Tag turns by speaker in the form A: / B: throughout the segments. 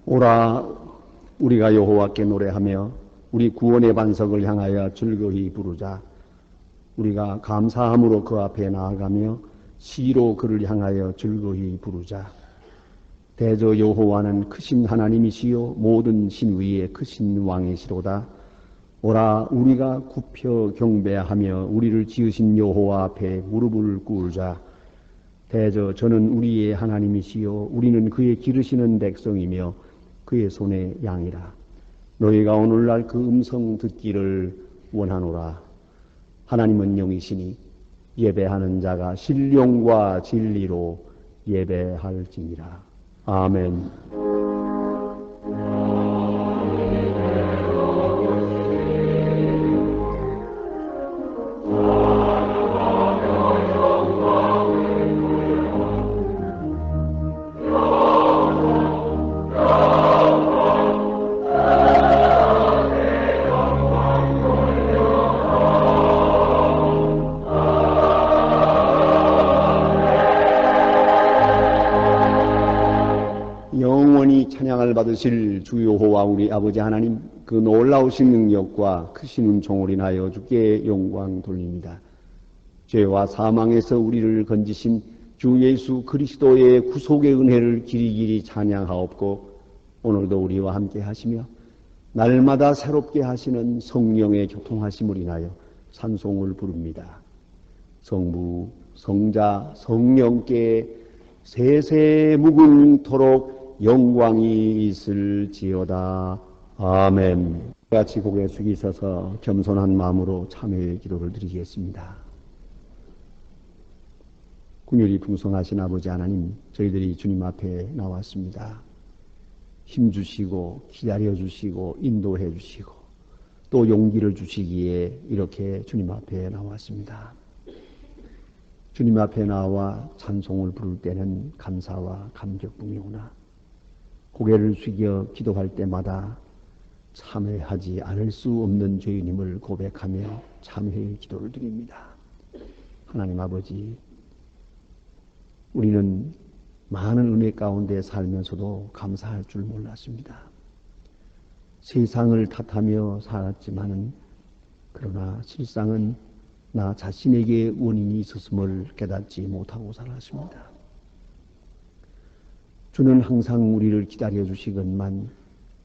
A: 오라 우리가 여호와께 노래하며 우리 구원의 반석을 향하여 즐거이 부르자. 우리가 감사함으로 그 앞에 나아가며 시로 그를 향하여 즐거이 부르자. 대저 여호와는 크신 하나님이시요 모든 신 위에 크신 왕이시로다. 오라 우리가 굽혀 경배하며 우리를 지으신 여호와 앞에 무릎을 꿇자. 대저 저는 우리의 하나님이시요 우리는 그의 기르시는 백성이며 그의 손의 양이라. 너희가 오늘날 그 음성 듣기를 원하노라. 하나님은 영이시니 예배하는 자가 신령과 진리로 예배할지니라. 아멘. 영원히 찬양을 받으실 주 여호와 우리 아버지 하나님, 그 놀라우신 능력과 크신 은총을 인하여 주께 영광 돌립니다. 죄와 사망에서 우리를 건지신 주 예수 그리스도의 구속의 은혜를 길이길이 찬양하옵고, 오늘도 우리와 함께 하시며 날마다 새롭게 하시는 성령의 교통하심을 인하여 찬송을 부릅니다. 성부, 성자, 성령께 세세 무궁토록 영광이 있을지어다. 아멘. 같이 고개 숙이셔서 겸손한 마음으로 참회의 기도를 드리겠습니다. 긍휼이 풍성하신 아버지 하나님, 저희들이 주님 앞에 나왔습니다. 힘주시고 기다려주시고 인도해주시고 또 용기를 주시기에 이렇게 주님 앞에 나왔습니다. 주님 앞에 나와 찬송을 부를 때는 감사와 감격뿐이오나 고개를 숙여 기도할 때마다 참회하지 않을 수 없는 죄인임을 고백하며 참회의 기도를 드립니다. 하나님 아버지, 우리는 많은 은혜 가운데 살면서도 감사할 줄 몰랐습니다. 세상을 탓하며 살았지만은 그러나 실상은 나 자신에게 원인이 있었음을 깨닫지 못하고 살았습니다. 주는 항상 우리를 기다려 주시건만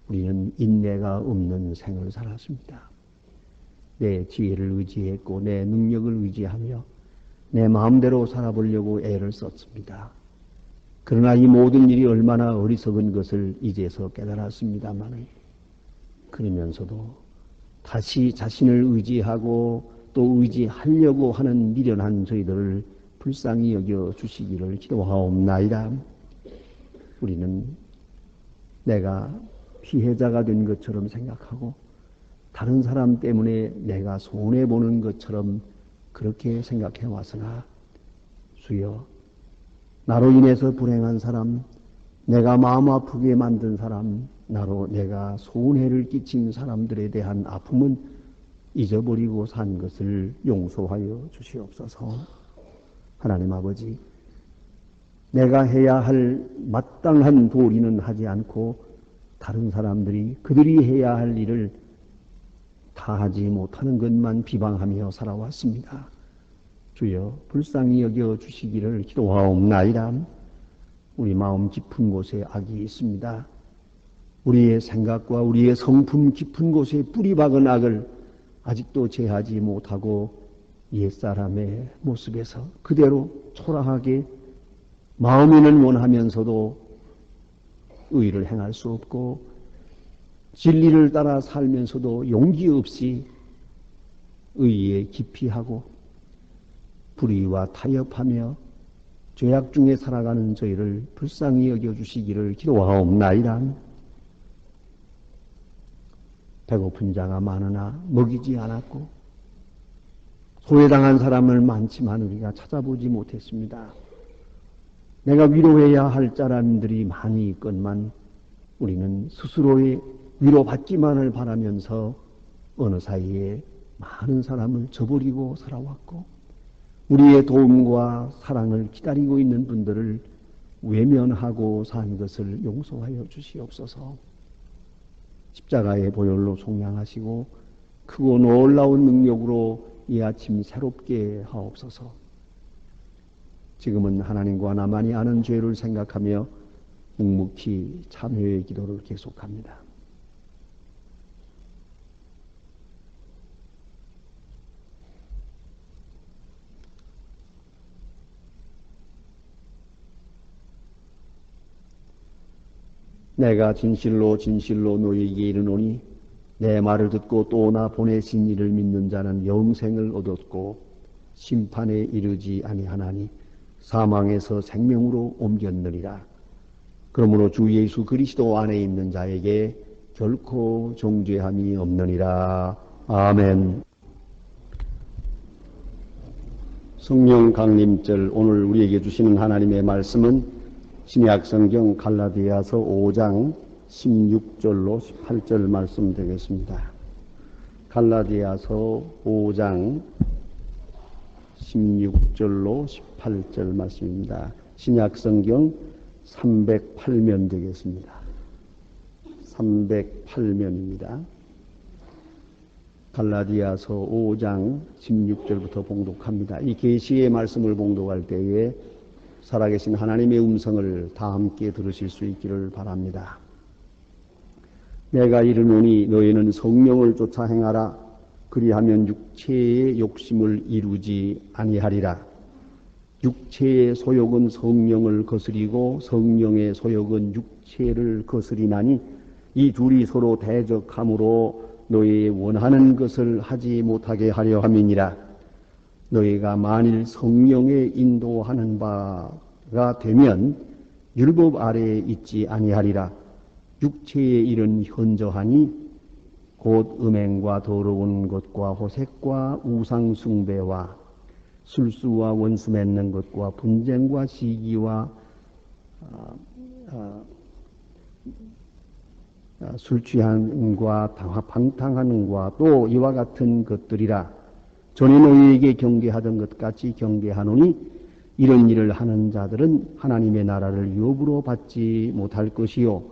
A: 우리는 인내가 없는 생을 살았습니다. 내 지혜를 의지했고 내 능력을 의지하며 내 마음대로 살아보려고 애를 썼습니다. 그러나 이 모든 일이 얼마나 어리석은 것을 이제서 깨달았습니다만, 그러면서도 다시 자신을 의지하고 또 의지하려고 하는 미련한 저희들을 불쌍히 여겨 주시기를 기도하옵나이다. 우리는 내가 피해자가 된 것처럼 생각하고 다른 사람 때문에 내가 손해보는 것처럼 그렇게 생각해 왔으나, 주여, 나로 인해서 불행한 사람, 내가 마음 아프게 만든 사람, 나로 내가 손해를 끼친 사람들에 대한 아픔은 잊어버리고 산 것을 용서하여 주시옵소서. 하나님 아버지, 내가 해야 할 마땅한 도리는 하지 않고 다른 사람들이 그들이 해야 할 일을 다 하지 못하는 것만 비방하며 살아왔습니다. 주여, 불쌍히 여겨 주시기를 기도하옵나이다. 우리 마음 깊은 곳에 악이 있습니다. 우리의 생각과 우리의 성품 깊은 곳에 뿌리 박은 악을 아직도 제하지 못하고 옛사람의 모습에서 그대로 초라하게 마음에는 원하면서도 의를 행할 수 없고 진리를 따라 살면서도 용기 없이 의에 기피하고 불의와 타협하며 죄악 중에 살아가는 저희를 불쌍히 여겨주시기를 기도하옵나이다. 배고픈 자가 많으나 먹이지 않았고 소외당한 사람을 많지만 우리가 찾아보지 못했습니다. 내가 위로해야 할 사람들이 많이 있건만 우리는 스스로의 위로받기만을 바라면서 어느 사이에 많은 사람을 저버리고 살아왔고, 우리의 도움과 사랑을 기다리고 있는 분들을 외면하고 산 것을 용서하여 주시옵소서. 십자가의 보혈로 속량하시고 크고 놀라운 능력으로 이 아침 새롭게 하옵소서. 지금은 하나님과 나만이 아는 죄를 생각하며 묵묵히 참회의 기도를 계속합니다. 내가 진실로 진실로 너희에게 이르노니 내 말을 듣고 또 나 보내신 이를 믿는 자는 영생을 얻었고 심판에 이르지 아니하나니 사망에서 생명으로 옮겼느니라. 그러므로 주 예수 그리스도 안에 있는 자에게 결코 정죄함이 없느니라. 아멘. 성령 강림절 오늘 우리에게 주시는 하나님의 말씀은 신약 성경 갈라디아서 5장 16절로 18절 말씀 되겠습니다. 갈라디아서 5장 16절로 18절 말씀입니다. 신약 성경 308면 되겠습니다. 308면입니다. 갈라디아서 5장 16절부터 봉독합니다. 이 계시의 말씀을 봉독할 때에 살아계신 하나님의 음성을 다 함께 들으실 수 있기를 바랍니다. 내가 이르노니 너희는 성령을 쫓아 행하라. 그리하면 육체의 욕심을 이루지 아니하리라. 육체의 소욕은 성령을 거스리고 성령의 소욕은 육체를 거스리나니 이 둘이 서로 대적함으로 너희의 원하는 것을 하지 못하게 하려 함이니라. 너희가 만일 성령의 인도하는 바가 되면 율법 아래에 있지 아니하리라. 육체의 일은 현저하니 곧 음행과 더러운 것과 호색과 우상 숭배와 술수와 원수 맺는 것과 분쟁과 시기와 술 취함과 방탕함과 또 이와 같은 것들이라. 전에 너희에게 경계하던 것 같이 경계하노니 이런 일을 하는 자들은 하나님의 나라를 유업으로 받지 못할 것이요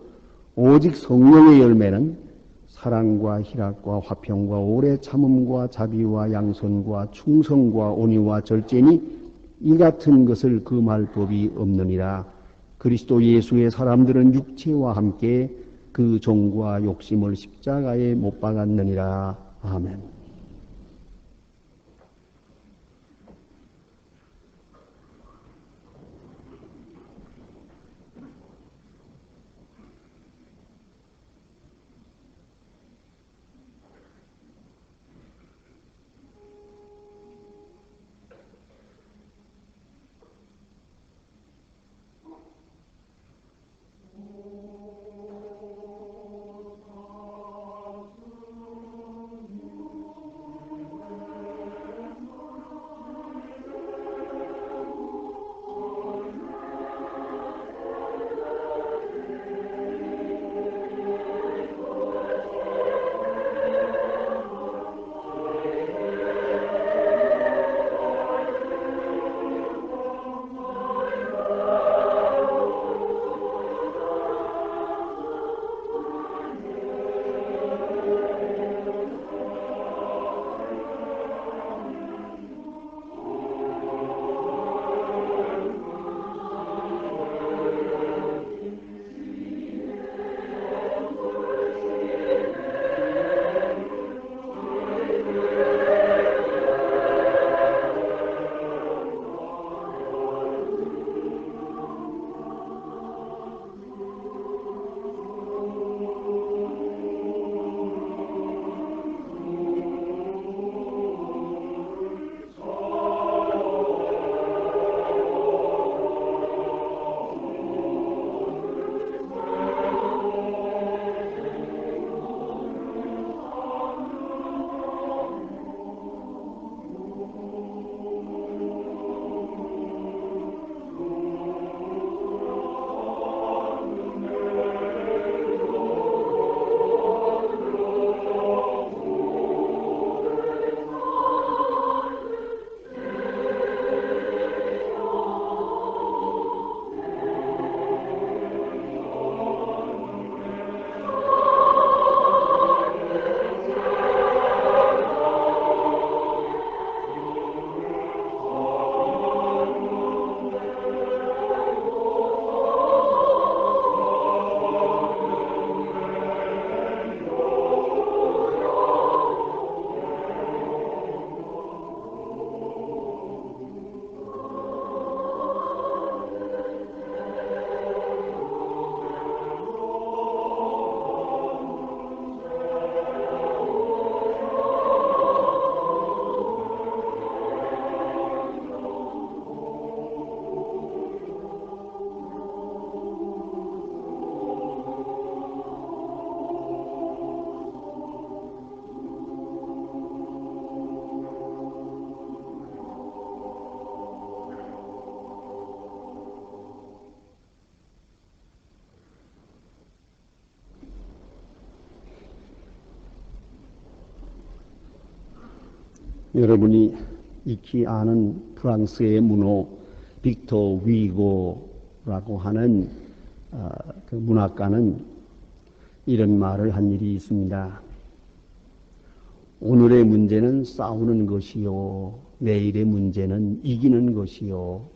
A: 오직 성령의 열매는 사랑과 희락과 화평과 오래 참음과 자비와 양선과 충성과 온유와 절제니 이 같은 것을 금할 법이 없느니라. 그리스도 예수의 사람들은 육체와 함께 그 종과 욕심을 십자가에 못 박았느니라. 아멘. 여러분이 익히 아는 프랑스의 문호 빅토 위고라고 하는 그 문학가는 이런 말을 한 일이 있습니다. 오늘의 문제는 싸우는 것이요, 내일의 문제는 이기는 것이요,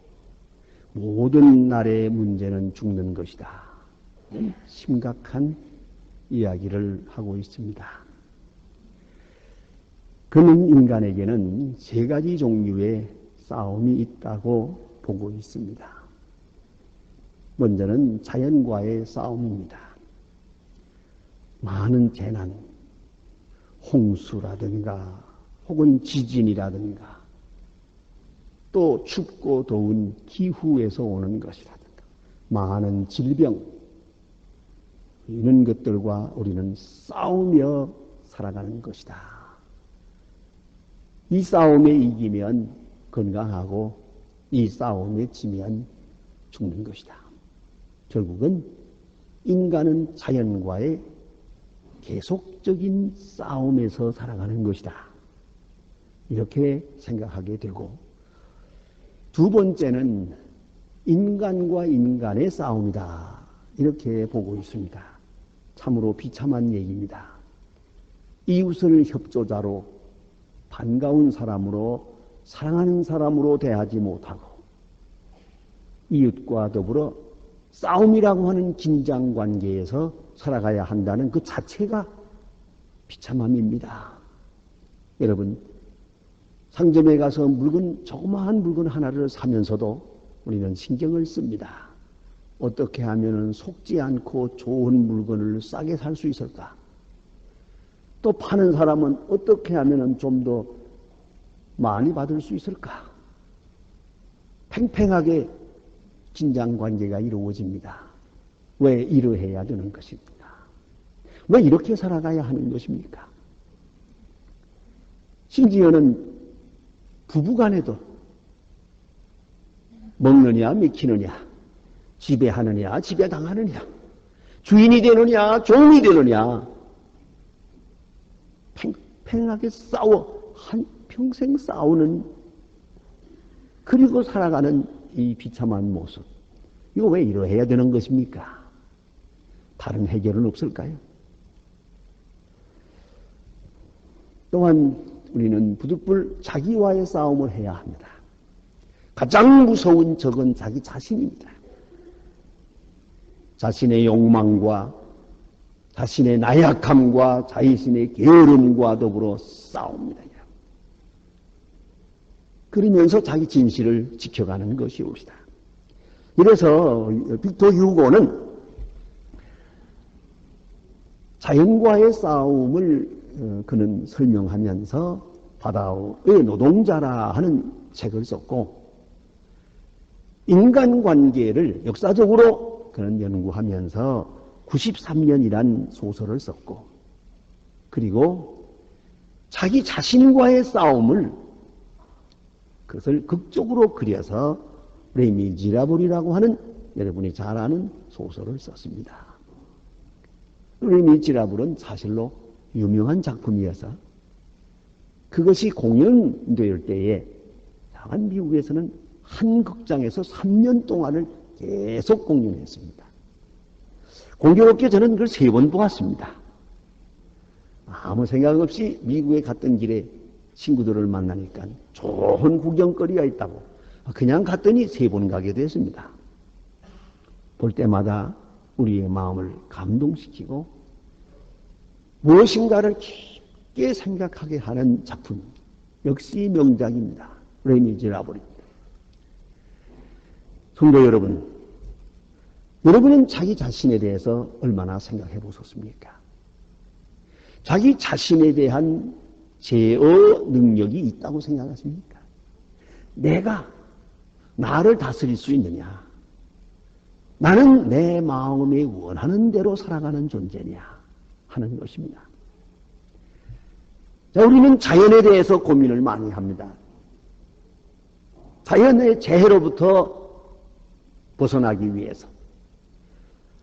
A: 모든 날의 문제는 죽는 것이다. 심각한 이야기를 하고 있습니다. 그는 인간에게는 세 가지 종류의 싸움이 있다고 보고 있습니다. 먼저는 자연과의 싸움입니다. 많은 재난, 홍수라든가 혹은 지진이라든가 또 춥고 더운 기후에서 오는 것이라든가 많은 질병, 이런 것들과 우리는 싸우며 살아가는 것이다. 이 싸움에 이기면 건강하고 이 싸움에 지면 죽는 것이다. 결국은 인간은 자연과의 계속적인 싸움에서 살아가는 것이다. 이렇게 생각하게 되고, 두 번째는 인간과 인간의 싸움이다. 이렇게 보고 있습니다. 참으로 비참한 얘기입니다. 이웃을 협조자로, 반가운 사람으로, 사랑하는 사람으로 대하지 못하고 이웃과 더불어 싸움이라고 하는 긴장관계에서 살아가야 한다는 그 자체가 비참함입니다. 여러분, 상점에 가서 조그마한 물건 하나를 사면서도 우리는 신경을 씁니다. 어떻게 하면 속지 않고 좋은 물건을 싸게 살 수 있을까? 또 파는 사람은 어떻게 하면 좀 더 많이 받을 수 있을까? 팽팽하게 긴장관계가 이루어집니다. 왜 이러해야 되는 것입니까? 왜 이렇게 살아가야 하는 것입니까? 심지어는 부부간에도 먹느냐 미키느냐, 지배하느냐 지배당하느냐, 주인이 되느냐 종이 되느냐, 팽팽하게 싸워 한평생 싸우는, 그리고 살아가는 이 비참한 모습, 이거 왜 이러해야 되는 것입니까? 다른 해결은 없을까요? 또한 우리는 부득불 자기와의 싸움을 해야 합니다. 가장 무서운 적은 자기 자신입니다. 자신의 욕망과 자신의 나약함과 자신의 게으름과 더불어 싸웁니다. 그러면서 자기 진실을 지켜가는 것이옵니다. 이래서 빅토 휴고는 자연과의 싸움을 그는 설명하면서 바다의 노동자라 하는 책을 썼고, 인간관계를 역사적으로 그는 연구하면서 93년이란 소설을 썼고, 그리고 자기 자신과의 싸움을 그것을 극적으로 그려서 레미지라블이라고 하는 여러분이 잘 아는 소설을 썼습니다. 레미지라블은 사실로 유명한 작품이어서 그것이 공연될 때에 다만 미국에서는 한 극장에서 3년 동안을 계속 공연했습니다. 공교롭게 저는 그걸 3번 보았습니다. 아무 생각 없이 미국에 갔던 길에 친구들을 만나니까 좋은 구경거리가 있다고 그냥 갔더니 3번 가게 됐습니다. 볼 때마다 우리의 마음을 감동시키고 무엇인가를 깊게 생각하게 하는 작품, 역시 명작입니다. 레미제라블입니다. 성도 여러분, 여러분은 자기 자신에 대해서 얼마나 생각해 보셨습니까? 자기 자신에 대한 제어 능력이 있다고 생각하십니까? 내가 나를 다스릴 수 있느냐? 나는 내 마음이 원하는 대로 살아가는 존재냐? 하는 것입니다. 자, 우리는 자연에 대해서 고민을 많이 합니다. 자연의 재해로부터 벗어나기 위해서,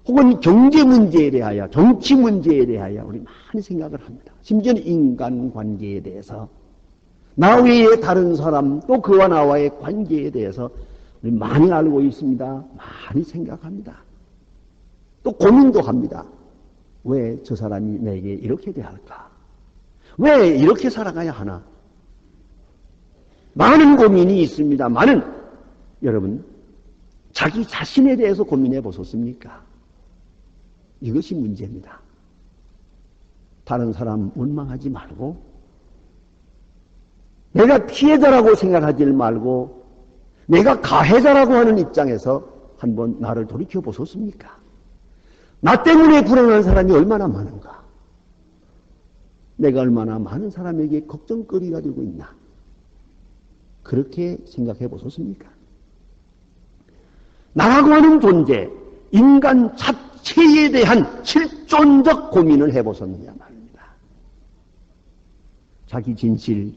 A: 혹은 경제 문제에 대하여, 정치 문제에 대하여 우리 많이 생각을 합니다. 심지어는 인간관계에 대해서 나 외에 다른 사람, 또 그와 나와의 관계에 대해서 우리 많이 알고 있습니다. 많이 생각합니다. 또 고민도 합니다. 왜 저 사람이 내게 이렇게 대할까? 왜 이렇게 살아가야 하나? 많은 고민이 있습니다. 여러분, 자기 자신에 대해서 고민해 보셨습니까? 이것이 문제입니다. 다른 사람 원망하지 말고, 내가 피해자라고 생각하지 말고, 내가 가해자라고 하는 입장에서 한번 나를 돌이켜 보셨습니까? 나 때문에 불행한 사람이 얼마나 많은가? 내가 얼마나 많은 사람에게 걱정거리가 되고 있나? 그렇게 생각해 보셨습니까? 나라고 하는 존재, 인간 자체에 대한 실존적 고민을 해보셨느냐 말입니다. 자기 진실,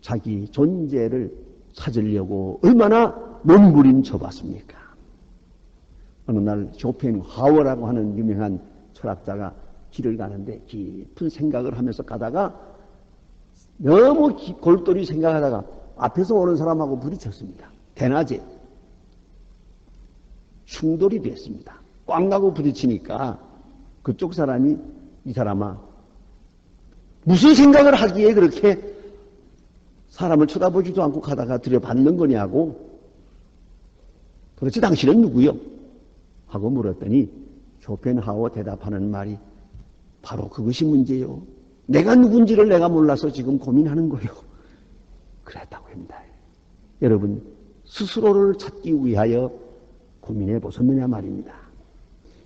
A: 자기 존재를 찾으려고 얼마나 몸부림쳐봤습니까? 어느 날 쇼펜하우어라고 하는 유명한 철학자가 길을 가는데 깊은 생각을 하면서 가다가 너무 골똘히 생각하다가 앞에서 오는 사람하고 부딪혔습니다. 대낮에 충돌이 됐습니다. 꽝 가고 부딪히니까 그쪽 사람이 이 사람아 무슨 생각을 하기에 그렇게 사람을 쳐다보지도 않고 가다가 들여받는 거냐고, 도대체 당신은 누구요? 하고 물었더니 쇼펜하우어 대답하는 말이 바로 그것이 문제요. 내가 누군지를 내가 몰라서 지금 고민하는 거요. 그랬다고 합니다. 여러분, 스스로를 찾기 위하여 고민해 보셨느냐 말입니다.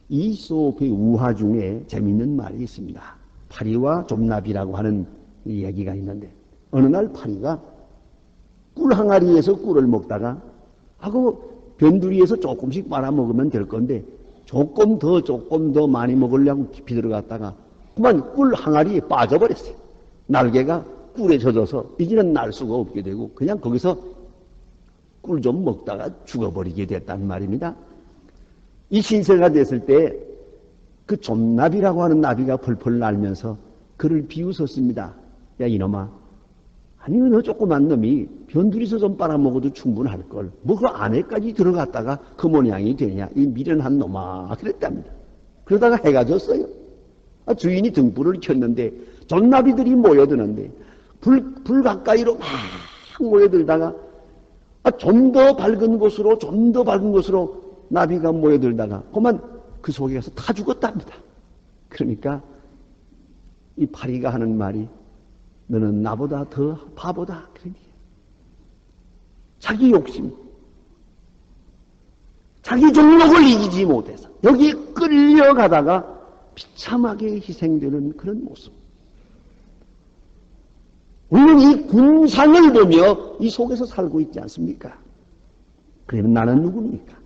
A: 이소프의 우화 중에 재미있는 말이 있습니다. 파리와 좀나비라고 하는 얘기가 있는데, 어느 날 파리가 꿀 항아리에서 꿀을 먹다가 하고 변두리에서 조금씩 빨아먹으면 될 건데 조금 더 많이 먹으려고 깊이 들어갔다가 그만 꿀 항아리에 빠져버렸어요. 날개가 꿀에 젖어서 이제는 날 수가 없게 되고 그냥 거기서 꿀 좀 먹다가 죽어버리게 됐단 말입니다. 이 신세가 됐을 때 그 좀나비라고 하는 나비가 펄펄 날면서 그를 비웃었습니다. 야 이놈아, 아니 너 조그만 놈이 변두리에서 좀 빨아먹어도 충분할걸. 뭐 그 안에까지 들어갔다가 그 모양이 되냐. 이 미련한 놈아. 그랬답니다. 그러다가 해가 졌어요. 주인이 등불을 켰는데 존나비들이 모여드는데 불 가까이로 막 모여들다가 좀 더 밝은 곳으로 나비가 모여들다가 그만 그 속에 가서 타 죽었답니다. 그러니까 이 파리가 하는 말이 너는 나보다 더 바보다. 그러니 자기 욕심, 자기 종목을 이기지 못해서 여기에 끌려가다가 비참하게 희생되는 그런 모습. 우리는 이 군상을 보며 이 속에서 살고 있지 않습니까? 그러면 나는 누굽니까?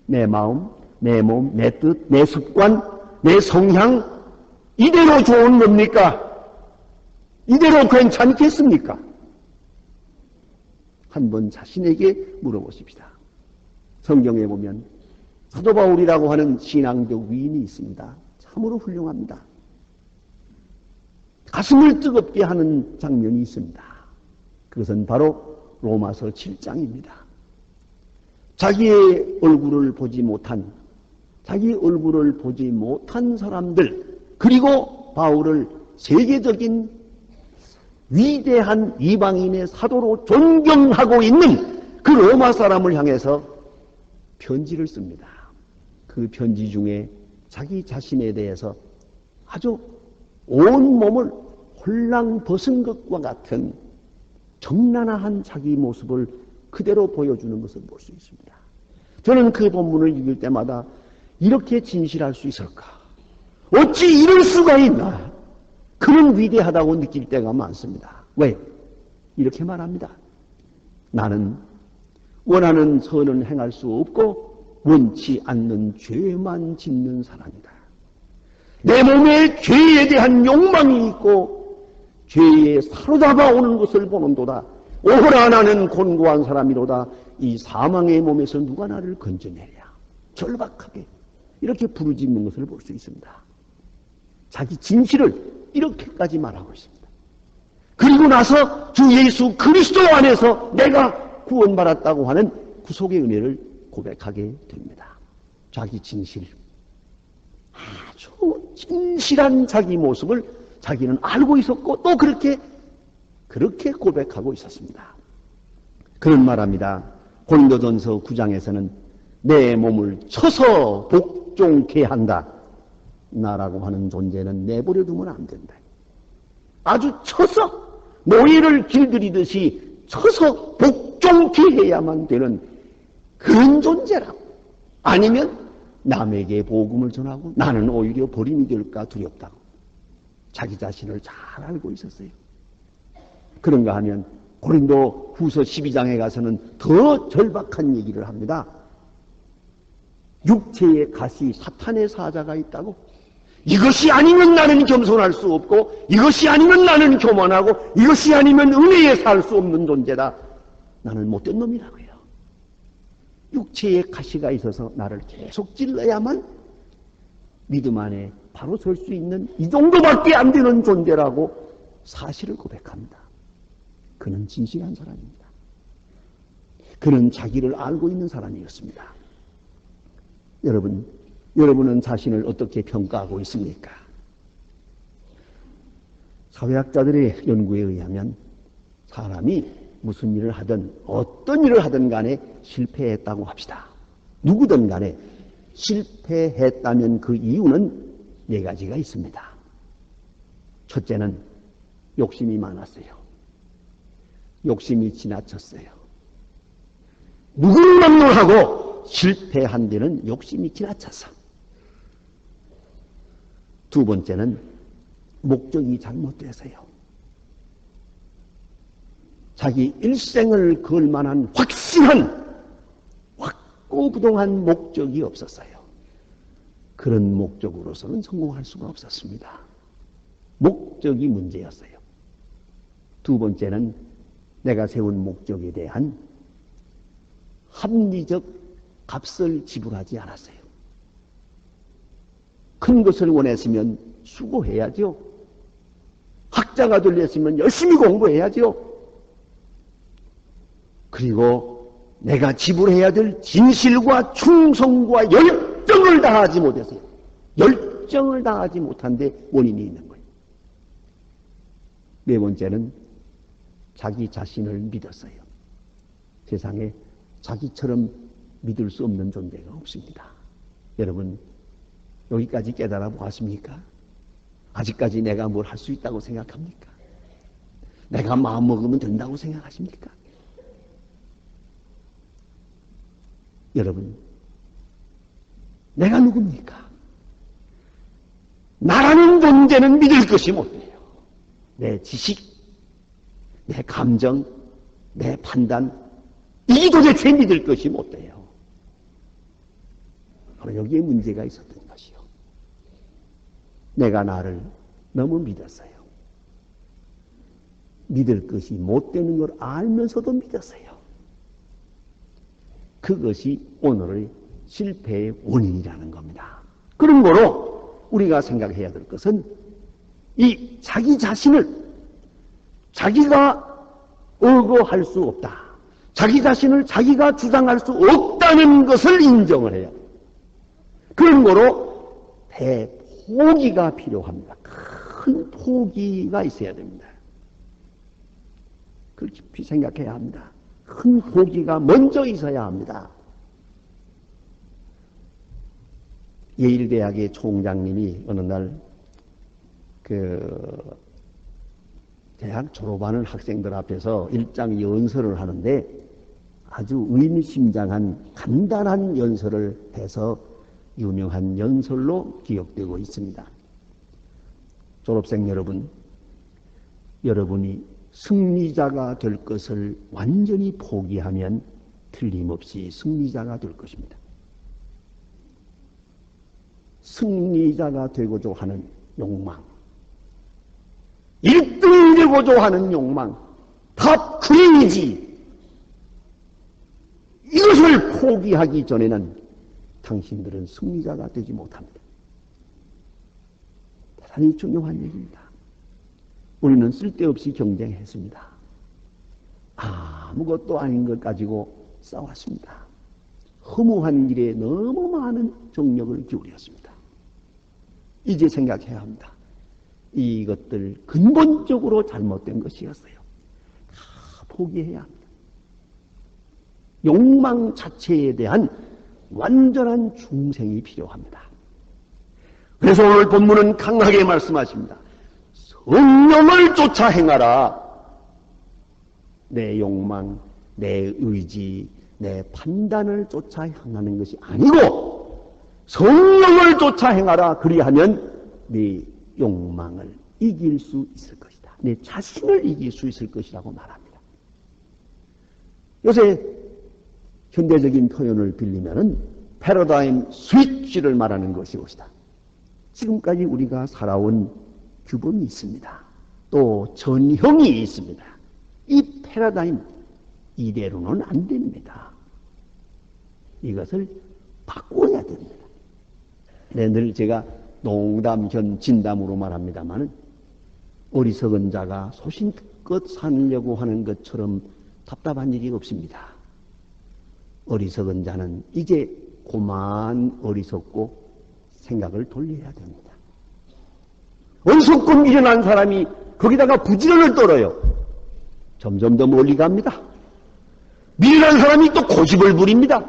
A: 내 마음, 내 몸, 내 뜻, 내 습관, 내 성향 이대로 좋은 겁니까? 이대로 괜찮겠습니까? 한번 자신에게 물어보십시다. 성경에 보면 사도 바울이라고 하는 신앙적 위인이 있습니다. 참으로 훌륭합니다. 가슴을 뜨겁게 하는 장면이 있습니다. 그것은 바로 로마서 7장입니다. 자기의 얼굴을 보지 못한 사람들, 그리고 바울을 세계적인 위대한 이방인의 사도로 존경하고 있는 그 로마 사람을 향해서 편지를 씁니다. 그 편지 중에 자기 자신에 대해서 아주 온몸을 홀랑 벗은 것과 같은 정나나한 자기 모습을 그대로 보여주는 것을 볼 수 있습니다. 저는 그 본문을 읽을 때마다 이렇게 진실할 수 있을까? 어찌 이럴 수가 있나? 그는 위대하다고 느낄 때가 많습니다. 왜? 이렇게 말합니다. 나는 원하는 선은 행할 수 없고 원치 않는 죄만 짓는 사람이다. 내 몸에 죄에 대한 욕망이 있고 죄에 사로잡아 오는 것을 보는도다. 오호라 나는 곤고한 사람이로다. 이 사망의 몸에서 누가 나를 건져내랴. 절박하게 이렇게 부르짖는 것을 볼 수 있습니다. 자기 진실을 이렇게까지 말하고 있습니다. 그리고 나서 주 예수 그리스도 안에서 내가 구원받았다고 하는 구속의 은혜를 고백하게 됩니다. 자기 진실, 아주 진실한 자기 모습을 자기는 알고 있었고 또 그렇게 고백하고 있었습니다. 그런 말합니다. 고린도전서 9장에서는 내 몸을 쳐서 복종케 한다. 나라고 하는 존재는 내버려 두면 안 된다. 아주 쳐서 노예를 길들이듯이 쳐서 복종케 해야만 되는 그런 존재라고. 아니면 남에게 복음을 전하고 나는 오히려 버림이 될까 두렵다고. 자기 자신을 잘 알고 있었어요. 그런가 하면 고린도 후서 12장에 가서는 더 절박한 얘기를 합니다. 육체의 가시 사탄의 사자가 있다고. 이것이 아니면 나는 겸손할 수 없고 이것이 아니면 나는 교만하고 이것이 아니면 은혜에 살 수 없는 존재다. 나는 못된 놈이라고요. 육체의 가시가 있어서 나를 계속 찔러야만 믿음 안에 바로 설 수 있는 이 정도밖에 안 되는 존재라고 사실을 고백합니다. 그는 진실한 사람입니다. 그는 자기를 알고 있는 사람이었습니다. 여러분은 자신을 어떻게 평가하고 있습니까? 사회학자들의 연구에 의하면 사람이 무슨 일을 하든 어떤 일을 하든 간에 실패했다고 합시다. 누구든 간에 실패했다면 그 이유는 4가지가 있습니다. 첫째는 욕심이 많았어요. 욕심이 지나쳤어요. 누구를 막론하고 실패한 데는 욕심이 지나쳐서. 두 번째는 목적이 잘못돼서요. 자기 일생을 걸 만한 확실한 확고부동한 목적이 없었어요. 그런 목적으로서는 성공할 수가 없었습니다. 목적이 문제였어요. 두 번째는 내가 세운 목적에 대한 합리적 값을 지불하지 않았어요. 큰 것을 원했으면 수고해야죠. 학자가 되려면 열심히 공부해야죠. 그리고 내가 지불해야 될 진실과 충성과 열정을 다하지 못했어요. 열정을 다하지 못한 데 원인이 있는 거예요. 네 번째는 자기 자신을 믿었어요. 세상에 자기처럼 믿을 수 없는 존재가 없습니다. 여러분, 여기까지 깨달아 보았습니까? 아직까지 내가 뭘 할 수 있다고 생각합니까? 내가 마음먹으면 된다고 생각하십니까? 여러분, 내가 누굽니까? 나라는 존재는 믿을 것이 못 돼요. 내 지식, 내 감정, 내 판단, 이 도대체 믿을 것이 못 돼요. 바로 여기에 문제가 있었던 것이요. 내가 나를 너무 믿었어요. 믿을 것이 못 되는 걸 알면서도 믿었어요. 그것이 오늘의 실패의 원인이라는 겁니다. 그런 거로 우리가 생각해야 될 것은 이 자기 자신을 자기가 의거할 수 없다. 자기 자신을 자기가 주장할 수 없다는 것을 인정을 해요. 그런 거로 대포기가 필요합니다. 큰 포기가 있어야 됩니다. 그걸 깊이 생각해야 합니다. 큰 포기가 먼저 있어야 합니다. 예일대학의 총장님이 어느 날 대학 졸업하는 학생들 앞에서 일장 연설을 하는데 아주 의미심장한 간단한 연설을 해서 유명한 연설로 기억되고 있습니다. 졸업생 여러분, 여러분이 승리자가 될 것을 완전히 포기하면 틀림없이 승리자가 될 것입니다. 승리자가 되고자 하는 욕망, 1등이 되고자 하는 욕망, 탑 크리미지, 이것을 포기하기 전에는 당신들은 승리자가 되지 못합니다. 대단히 중요한 얘기입니다. 우리는 쓸데없이 경쟁했습니다. 아무것도 아닌 것 가지고 싸웠습니다. 허무한 일에 너무 많은 정력을 기울였습니다. 이제 생각해야 합니다. 이것들 근본적으로 잘못된 것이었어요. 다 포기해야 합니다. 욕망 자체에 대한 완전한 중생이 필요합니다. 그래서 오늘 본문은 강하게 말씀하십니다. 성령을 쫓아 행하라. 내 욕망, 내 의지, 내 판단을 쫓아 행하는 것이 아니고 성령을 쫓아 행하라. 그리하면 네 욕망을 이길 수 있을 것이다. 내 자신을 이길 수 있을 것이라고 말합니다. 요새 현대적인 표현을 빌리면은 패러다임 스위치를 말하는 것이옵시다. 지금까지 우리가 살아온 규범이 있습니다. 또 전형이 있습니다. 이 패러다임 이대로는 안 됩니다. 이것을 바꿔야 됩니다. 늘 제가 농담 겸 진담으로 말합니다마는 어리석은 자가 소신껏 살려고 하는 것처럼 답답한 일이 없습니다. 어리석은 자는 이제 그만 어리석고 생각을 돌려야 됩니다. 어리석고 미련한 사람이 거기다가 부지런을 떨어요. 점점 더 멀리 갑니다. 미련한 사람이 또 고집을 부립니다.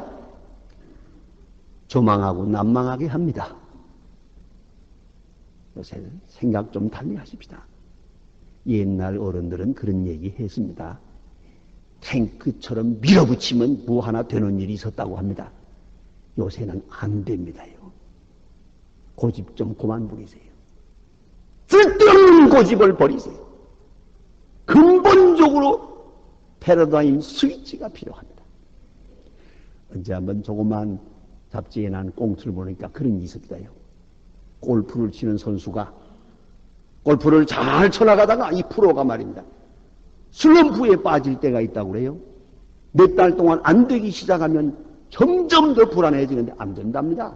A: 조망하고 난망하게 합니다. 요새는 생각 좀 달리 하십시다. 옛날 어른들은 그런 얘기 했습니다. 탱크처럼 밀어붙이면 뭐 하나 되는 일이 있었다고 합니다. 요새는 안 됩니다요. 고집 좀 그만 부리세요. 쓸데없는 고집을 버리세요. 근본적으로 패러다임 스위치가 필요합니다. 언제 한번 조그만 잡지에 난 꽁트를 보니까 그런 일이 있었어요. 골프를 치는 선수가 골프를 잘 쳐나가다가 이 프로가 말입니다. 슬럼프에 빠질 때가 있다고 그래요. 몇 달 동안 안 되기 시작하면 점점 더 불안해지는데 안 된답니다.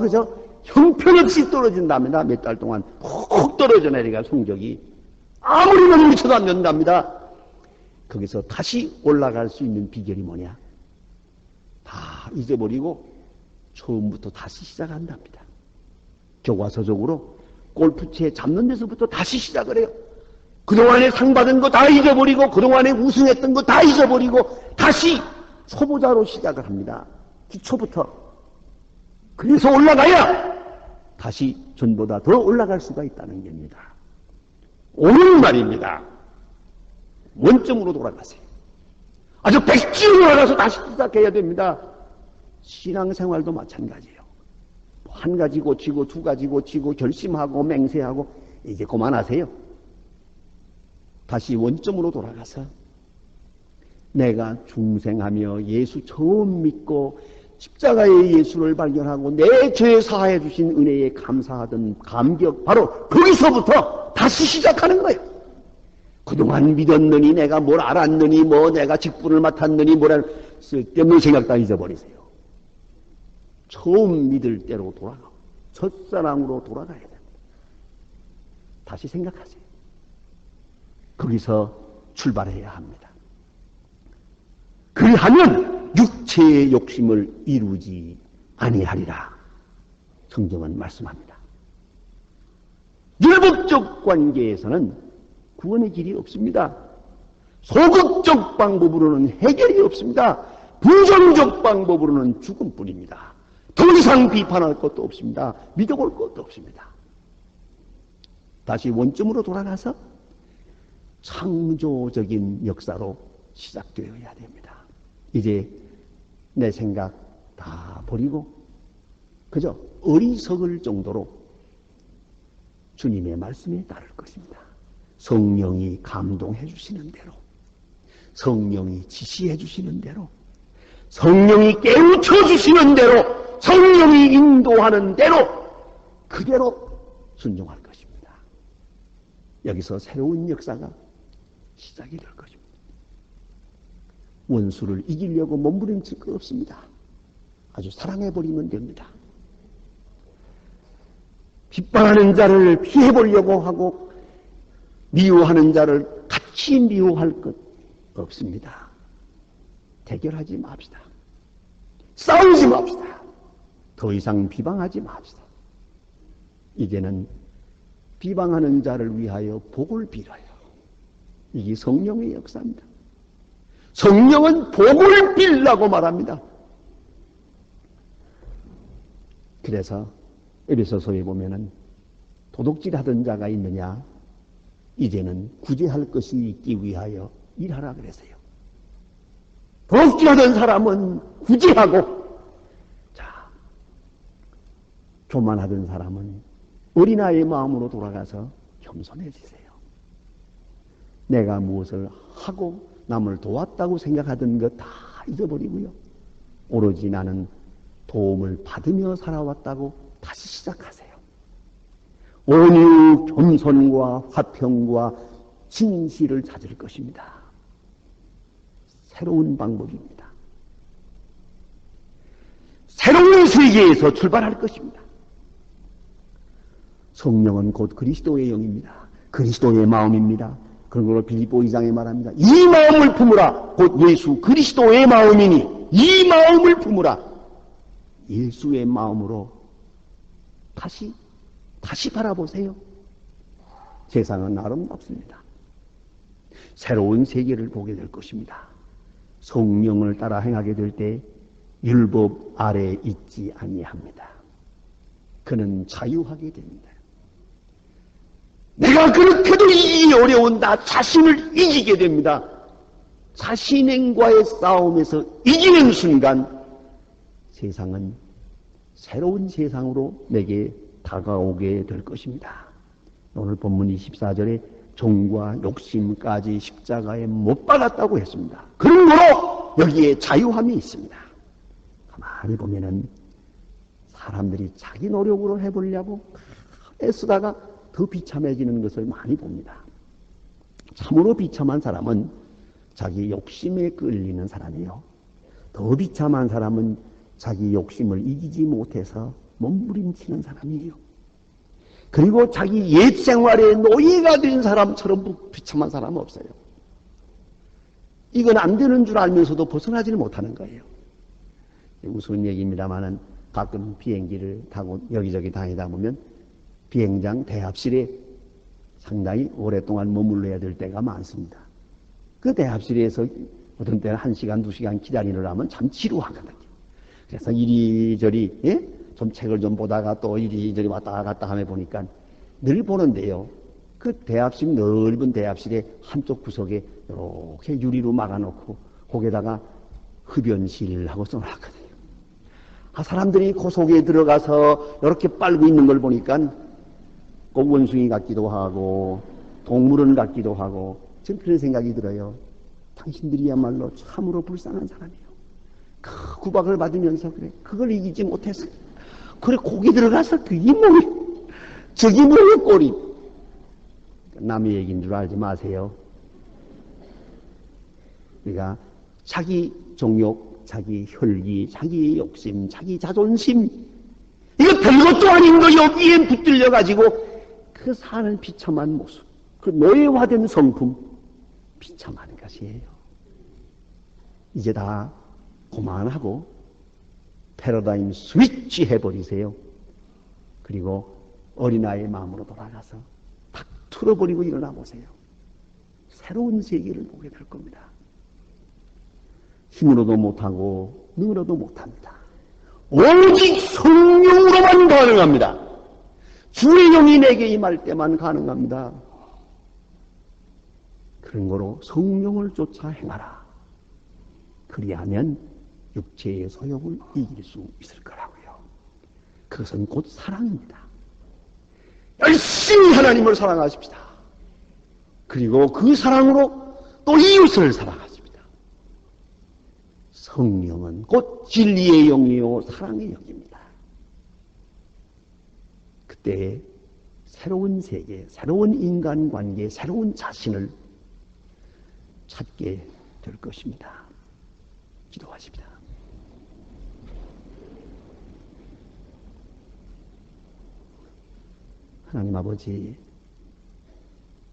A: 그저 형편없이 떨어진답니다. 몇 달 동안 푹 떨어져 내려가 성적이 아무리 몸을 쳐도 안 된답니다. 거기서 다시 올라갈 수 있는 비결이 뭐냐? 다 잊어버리고 처음부터 다시 시작한답니다. 교과서적으로 골프채 잡는 데서부터 다시 시작을 해요. 그동안에 상 받은 거 다 잊어버리고 그동안에 우승했던 거 다 잊어버리고 다시 초보자로 시작을 합니다. 기초부터. 그래서 올라가야 다시 전보다 더 올라갈 수가 있다는 겁니다. 오늘 말입니다. 원점으로 돌아가세요. 아주 백지로 돌아가서 다시 시작해야 됩니다. 신앙생활도 마찬가지예요. 한 가지 고치고 두 가지 고치고 결심하고 맹세하고 이제 그만하세요. 다시 원점으로 돌아가서 내가 중생하며 예수 처음 믿고 십자가의 예수를 발견하고 내 죄 사하여 주신 은혜에 감사하던 감격 바로 거기서부터 다시 시작하는 거예요. 그동안 믿었느니 내가 뭘 알았느니 뭐 내가 직분을 맡았느니 뭐라 쓸데없는 생각 다 잊어버리세요. 처음 믿을 때로 돌아가고 첫사랑으로 돌아가야 됩니다. 다시 생각하세요. 거기서 출발해야 합니다. 그리하면 육체의 욕심을 이루지 아니하리라. 성경은 말씀합니다. 율법적 관계에서는 구원의 길이 없습니다. 소극적 방법으로는 해결이 없습니다. 부정적 방법으로는 죽음뿐입니다. 더 이상 비판할 것도 없습니다. 믿어볼 것도 없습니다. 다시 원점으로 돌아가서 창조적인 역사로 시작되어야 됩니다. 이제 내 생각 다 버리고 그저 어리석을 정도로 주님의 말씀에 따를 것입니다. 성령이 감동해 주시는 대로, 성령이 지시해 주시는 대로, 성령이 깨우쳐 주시는 대로, 성령이 인도하는 대로 그대로 순종할 것입니다. 여기서 새로운 역사가 시작이 될 것입니다. 원수를 이기려고 몸부림칠 것 없습니다. 아주 사랑해버리면 됩니다. 비판하는 자를 피해보려고 하고 미워하는 자를 같이 미워할 것 없습니다. 대결하지 맙시다. 싸우지 맙시다. 더 이상 비방하지 맙시다. 이제는 비방하는 자를 위하여 복을 빌어요. 이게 성령의 역사입니다. 성령은 복을 빌라고 말합니다. 그래서 에베소서에 보면은 도둑질하던 자가 있느냐? 이제는 구제할 것이 있기 위하여 일하라 그랬어요. 도둑질하던 사람은 구제하고, 자, 교만하던 사람은 어린아이의 마음으로 돌아가서 겸손해지세요. 내가 무엇을 하고 남을 도왔다고 생각하던 것 다 잊어버리고요. 오로지 나는 도움을 받으며 살아왔다고 다시 시작하세요. 온유, 겸손과 화평과 진실을 찾을 것입니다. 새로운 방법입니다. 새로운 세계에서 출발할 것입니다. 성령은 곧 그리스도의 영입니다. 그리스도의 마음입니다. 그런 걸로 빌립보 2장에 말합니다. 이 마음을 품으라. 곧 예수 그리스도의 마음이니 이 마음을 품으라. 예수의 마음으로 다시 바라보세요. 세상은 아름답습니다. 새로운 세계를 보게 될 것입니다. 성령을 따라 행하게 될 때 율법 아래 있지 아니합니다. 그는 자유하게 됩니다. 내가 그렇게도 이기기 어려운 나 자신을 이기게 됩니다. 자신과의 싸움에서 이기는 순간 세상은 새로운 세상으로 내게 다가오게 될 것입니다. 오늘 본문 24절에 종과 욕심까지 십자가에 못 박았다고 했습니다. 그러므로 여기에 자유함이 있습니다. 가만히 보면은 사람들이 자기 노력으로 해보려고 애쓰다가 더 비참해지는 것을 많이 봅니다. 참으로 비참한 사람은 자기 욕심에 끌리는 사람이요. 더 비참한 사람은 자기 욕심을 이기지 못해서 몸부림치는 사람이에요. 그리고 자기 옛 생활의 노예가 된 사람처럼 비참한 사람은 없어요. 이건 안 되는 줄 알면서도 벗어나지를 못하는 거예요. 무슨 얘기입니다만은 가끔 비행기를 타고 여기저기 다니다 보면 비행장 대합실에 상당히 오랫동안 머물러야 될 때가 많습니다. 그 대합실에서 어떤 때는 1시간, 2시간 기다리려면 참 지루하거든요. 그래서 이리저리, 좀 책을 좀 보다가 또 이리저리 왔다 갔다 하며 보니까 늘 보는데요. 그 대합실, 넓은 대합실에 한쪽 구석에 이렇게 유리로 막아놓고 거기에다가 흡연실하고 써놨거든요. 사람들이 그 속에 들어가서 이렇게 빨고 있는 걸 보니까 꼭 원숭이 같기도 하고 동물원 같기도 하고 전 그런 생각이 들어요. 당신들이야말로 참으로 불쌍한 사람이에요. 그 구박을 받으면서 그래 그걸 이기지 못해서 그래 거기 들어가서 그게 뭐예요? 저기 뭐예요 꼴이? 남의 얘기인 줄 알지 마세요. 그러니까 자기 종욕, 자기 혈기, 자기 욕심, 자기 자존심 이거 별것도 아닌 거 여기에 붙들려가지고 그 사는 비참한 모습, 그 노예화된 성품 비참한 것이에요. 이제 다 그만하고 패러다임 스위치 해버리세요. 그리고 어린아이의 마음으로 돌아가서 탁 틀어버리고 일어나 보세요. 새로운 세계를 보게 될 겁니다. 힘으로도 못하고 능으로도 못합니다. 오직 성령으로만 가능합니다. 주의 영이 내게 임할 때만 가능합니다. 그런 거로 성령을 쫓아 행하라. 그리하면 육체의 소욕을 이길 수 있을 거라고요. 그것은 곧 사랑입니다. 열심히 하나님을 사랑하십시다. 그리고 그 사랑으로 또 이웃을 사랑하십니다. 성령은 곧 진리의 영이요 사랑의 영입니다. 그때 새로운 세계, 새로운 인간관계, 새로운 자신을 찾게 될 것입니다. 기도하십니다. 하나님 아버지,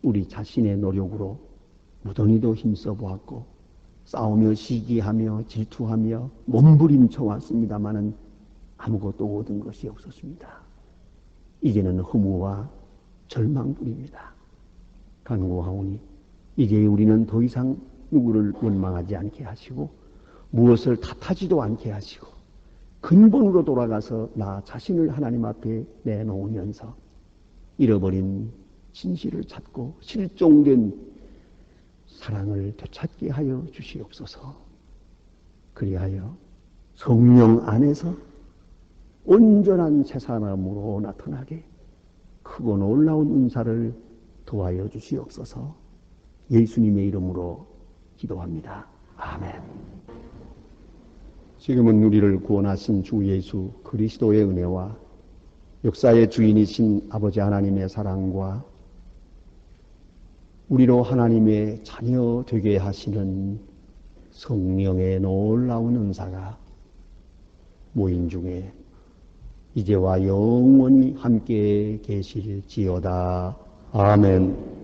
A: 우리 자신의 노력으로 무던히도 힘써 보았고 싸우며 시기하며 질투하며 몸부림쳐 왔습니다마는 아무것도 얻은 것이 없었습니다. 이제는 허무와 절망뿐입니다. 간구하오니 이제 우리는 더 이상 누구를 원망하지 않게 하시고 무엇을 탓하지도 않게 하시고 근본으로 돌아가서 나 자신을 하나님 앞에 내놓으면서 잃어버린 진실을 찾고 실종된 사랑을 되찾게 하여 주시옵소서. 그리하여 성령 안에서 온전한 새 사람으로 나타나게 크고 놀라운 은사를 도와여 주시옵소서. 예수님의 이름으로 기도합니다. 아멘. 지금은 우리를 구원하신 주 예수 그리스도의 은혜와 역사의 주인이신 아버지 하나님의 사랑과 우리로 하나님의 자녀 되게 하시는 성령의 놀라운 은사가 모인 중에 이제와 영원히 함께 계실지어다. 아멘.